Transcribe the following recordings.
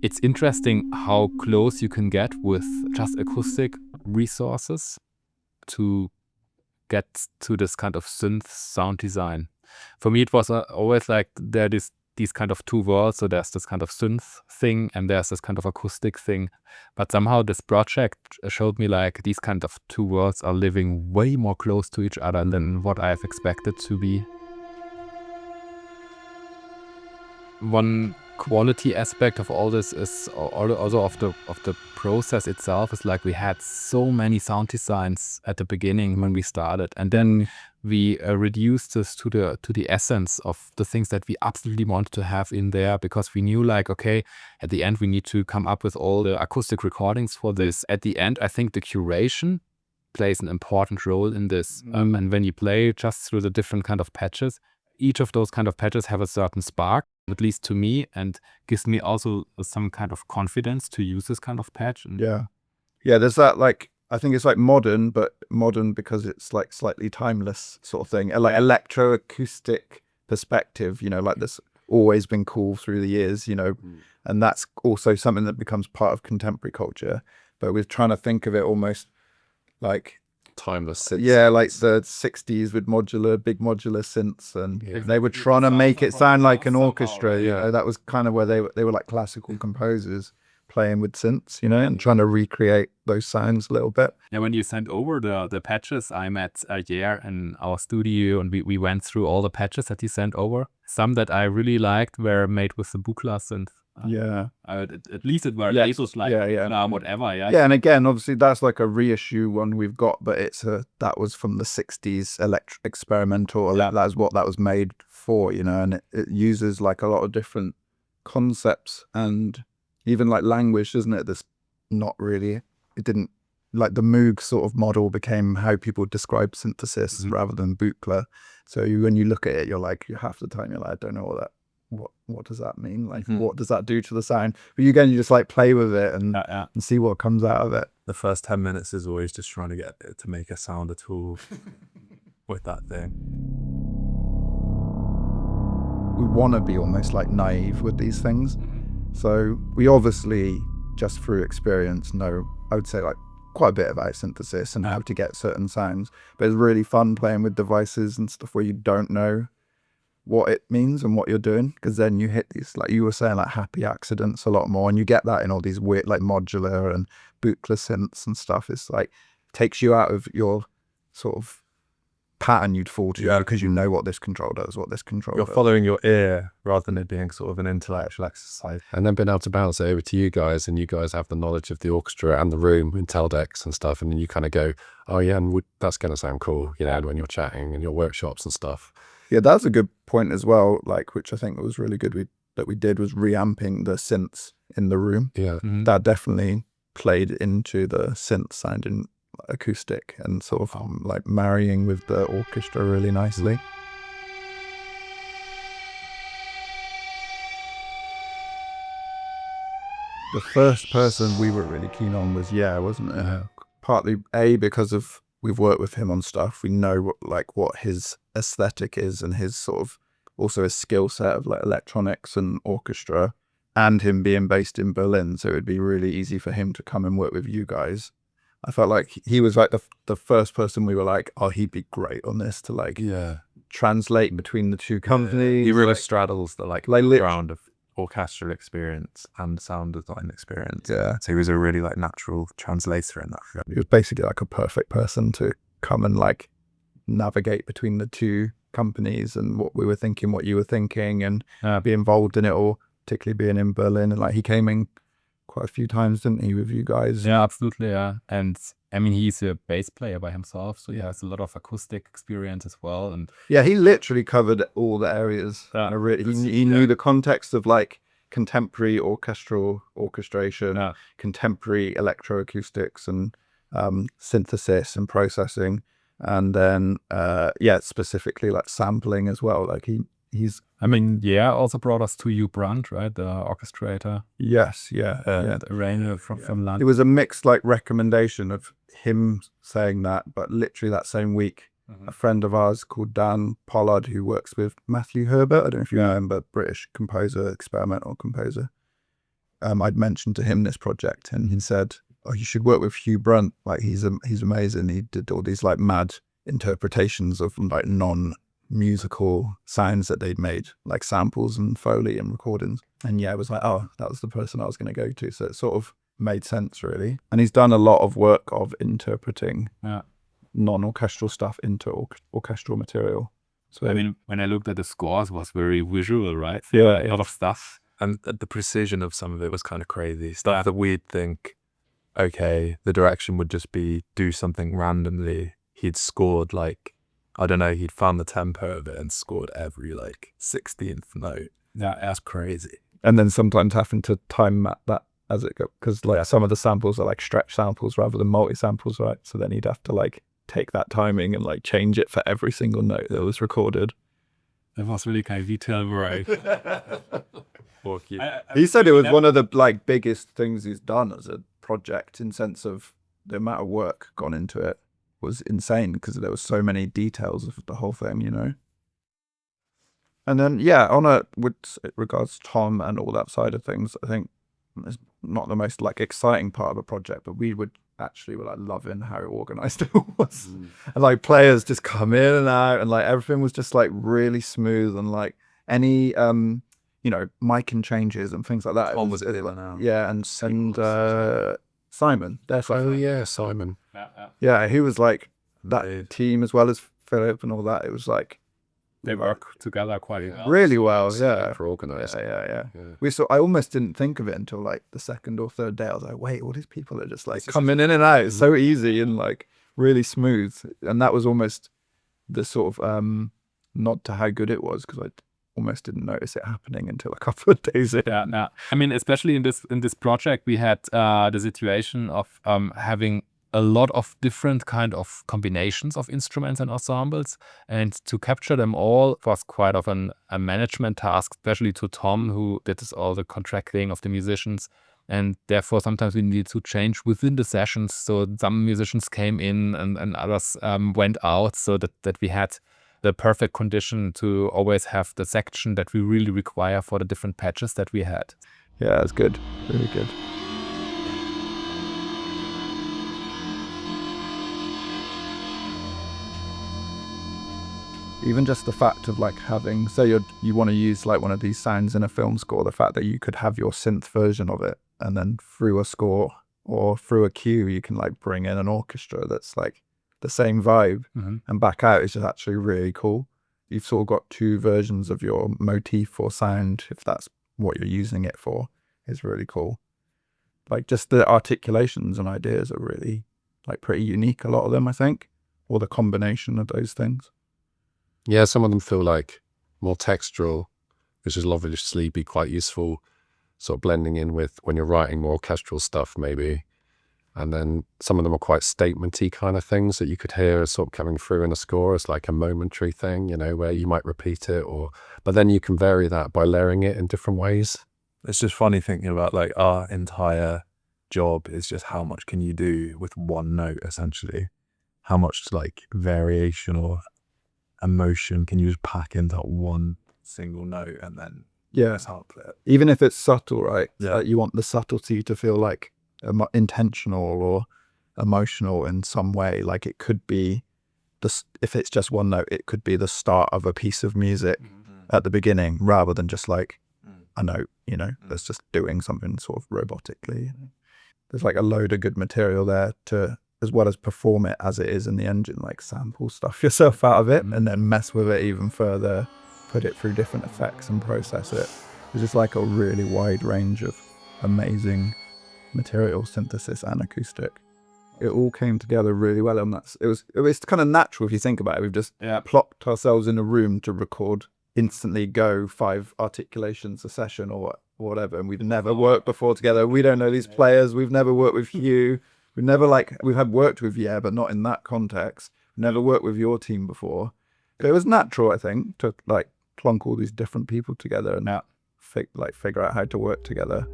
it's interesting how close you can get with just acoustic resources to get to this kind of synth sound design. For me, it was always like there is these kind of two worlds. So there's this kind of synth thing and there's this kind of acoustic thing. But somehow this project showed me like these kind of two worlds are living way more close to each other than what I have expected to be. One quality aspect of all this is also of the process itself is like we had so many sound designs at the beginning when we started, and then we reduced this to the essence of the things that we absolutely wanted to have in there, because we knew like, okay, at the end we need to come up with all the acoustic recordings for this. At the end, I think the curation plays an important role in this. And when you play just through the different kind of patches, each of those kind of patches have a certain spark, at least to me, and gives me also some kind of confidence to use this kind of patch. And yeah, there's that, like, I think it's like modern, but modern because it's like slightly timeless sort of thing, like electroacoustic perspective, you know, like this always been cool through the years, you know, and that's also something that becomes part of contemporary culture. But we're trying to think of it almost like timeless synths. Yeah, like the 60s with big modular synths, and they were trying to make it sound like an orchestra. You know, that was kind of where they were like classical composers playing with synths, you know, and trying to recreate those sounds a little bit. Yeah, when you sent over the patches, I met Jair in our studio, and we went through all the patches that he sent over. Some that I really liked were made with the Buchla synth. At least it were ethos, like whatever. Yeah, and again, obviously that's like a reissue one we've got, but that was from the 60s experimental. That's what that was made for, you know, and it uses like a lot of different concepts and even like language, doesn't it? That's not really, it didn't, like the Moog sort of model became how people describe synthesis rather than Buchla. So when you look at it, you're like, half the time you're like, I don't know what does that mean? Like, what does that do to the sound? But you just like play with it and see what comes out of it. The first 10 minutes is always just trying to get it to make a sound at all with that thing. We want to be almost like naive with these things. So we obviously, just through experience, know, I would say, like quite a bit about synthesis and how to get certain sounds. But it's really fun playing with devices and stuff where you don't know what it means and what you're doing, because then you hit these, like you were saying, like happy accidents a lot more, and you get that in all these weird like modular and Buchla synths and stuff. It's like takes you out of your sort of pattern you'd fall to, because you know what this control does, You're following your ear rather than it being sort of an intellectual exercise. And then being able to bounce it over to you guys, and you guys have the knowledge of the orchestra and the room in tel decks and stuff, and then you kind of go, oh yeah, and that's going to sound cool, you know, when you're chatting in your workshops and stuff. Yeah, that's a good point as well, like, which I think was really good that we did, was reamping the synths in the room. Yeah. That definitely played into the synth sounding acoustic and sort of like marrying with the orchestra really nicely. The first person we were really keen on was wasn't it? Partly because of we've worked with him on stuff. We know what his aesthetic is, and his sort of also his skill set of like electronics and orchestra, and him being based in Berlin. So it would be really easy for him to come and work with you guys. I felt like he was like the first person we were like, oh, he'd be great on this to like translate between the two companies. He really straddles the like ground of orchestral experience and sound design experience. Yeah. So he was a really like natural translator in that. He was basically like a perfect person to come and like navigate between the two companies and what we were thinking, what you were thinking, and be involved in it all, particularly being in Berlin. And like he came in quite a few times, didn't he, with you guys? Yeah, absolutely. Yeah. And I mean, he's a bass player by himself, so he has a lot of acoustic experience as well. And yeah, he literally covered all the areas. He knew the context of like contemporary orchestral orchestration, contemporary electroacoustics, and synthesis and processing, and then specifically like sampling as well. Like he's also brought us to Hugh Brunt, right, the orchestrator. Yes, the arranger from London. It was a mixed like recommendation of him saying that, but literally that same week, a friend of ours called Dan Pollard, who works with Matthew Herbert, I don't know if you know him, but British composer, experimental composer, I'd mentioned to him this project, and he said, "Oh, you should work with Hugh Brunt. Like he's amazing. He did all these like mad interpretations of like non-musical sounds that they'd made, like samples and Foley and recordings." And yeah, it was like, oh, that was the person I was going to go to. So it sort of made sense, really. And he's done a lot of work of interpreting non-orchestral stuff into orchestral material. So I mean, when I looked at the scores, it was very visual, right? Yeah. A lot of stuff. And the precision of some of it was kind of crazy. So that we'd think, okay, the direction would just be do something randomly. He'd scored like, I don't know, he'd found the tempo of it and scored every like 16th note. Yeah, That's crazy. and then sometimes having to time map that as it goes, because like some of the samples are like stretch samples rather than multi samples, right? So then he'd have to like take that timing and like change it for every single note that was recorded. That was really kind of detail, right? He said it was one of the like biggest things he's done as a project, in sense of the amount of work gone into it was insane, because there was so many details of the whole thing, you know. And then with regards to Tom and all that side of things, I think it's not the most like exciting part of the project, but we were like loving how organized it was. And like players just come in and out, and like everything was just like really smooth, and like any micing changes and things like that. Tom was ill now. Yeah, and Simon. Oh yeah, Simon. Yeah, he was like that Indeed. team, as well as Philip and all that. It was like They work together quite well. really well. Yeah. For organised. Yeah. I almost didn't think of it until like the second or third day. I was like, wait, all these people are just like coming in and out. It's so easy and like really smooth. And that was almost the sort of nod to how good it was, because I almost didn't notice it happening until a couple of days in. Yeah. I mean, especially in this project, we had the situation of having a lot of different kind of combinations of instruments and ensembles, and to capture them all was quite of a management task, especially to Tom, who did all the contracting of the musicians. And therefore, sometimes we needed to change within the sessions. So some musicians came in and others went out, so that we had the perfect condition to always have the section that we really require for the different patches that we had. Yeah, it's good. Really good. Even just the fact of like having, say you want to use like one of these sounds in a film score, the fact that you could have your synth version of it, and then through a score or through a cue, you can like bring in an orchestra that's like the same vibe and back out, is just actually really cool. You've sort of got two versions of your motif or sound, if that's what you're using it for, is really cool. Like just the articulations and ideas are really like pretty unique, a lot of them, I think, or the combination of those things. Yeah, some of them feel like more textural, which is obviously be quite useful, sort of blending in with when you're writing more orchestral stuff, maybe. And then some of them are quite statement-y kind of things that you could hear as sort of coming through in a score as like a momentary thing, where you might repeat it, but then you can vary that by layering it in different ways. It's just funny thinking about like our entire job is just how much can you do with one note, essentially. How much like variation or emotion can you just pack into one single note, and then sample it. Even if it's subtle, right? Yeah. You want the subtlety to feel like intentional or emotional in some way. Like it could be if it's just one note, it could be the start of a piece of music at the beginning, rather than just like a note, that's just doing something sort of robotically. There's like a load of good material there to, as well as perform it as it is in the engine, like sample stuff yourself out of it and then mess with it even further, put it through different effects and process it. There's just like a really wide range of amazing material, synthesis and acoustic. It all came together really well, and it was kind of natural if you think about it. We've just plopped ourselves in a room to record, instantly go 5 articulations a session or whatever, and we've never worked before together. We don't know these players. We've never worked with Hugh. We've had worked with but not in that context. Never worked with your team before. But it was natural, I think, to like plonk all these different people together and figure out how to work together.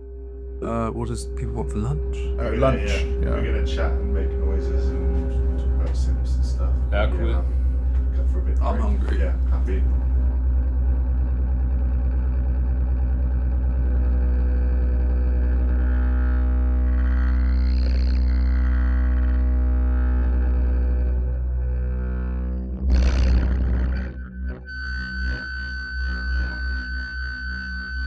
What does people want for lunch? Oh, lunch. Yeah. We're gonna chat and make noises and talk about synths and stuff. Yeah, cool. Cut for a bit. I'm hungry. Yeah, happy.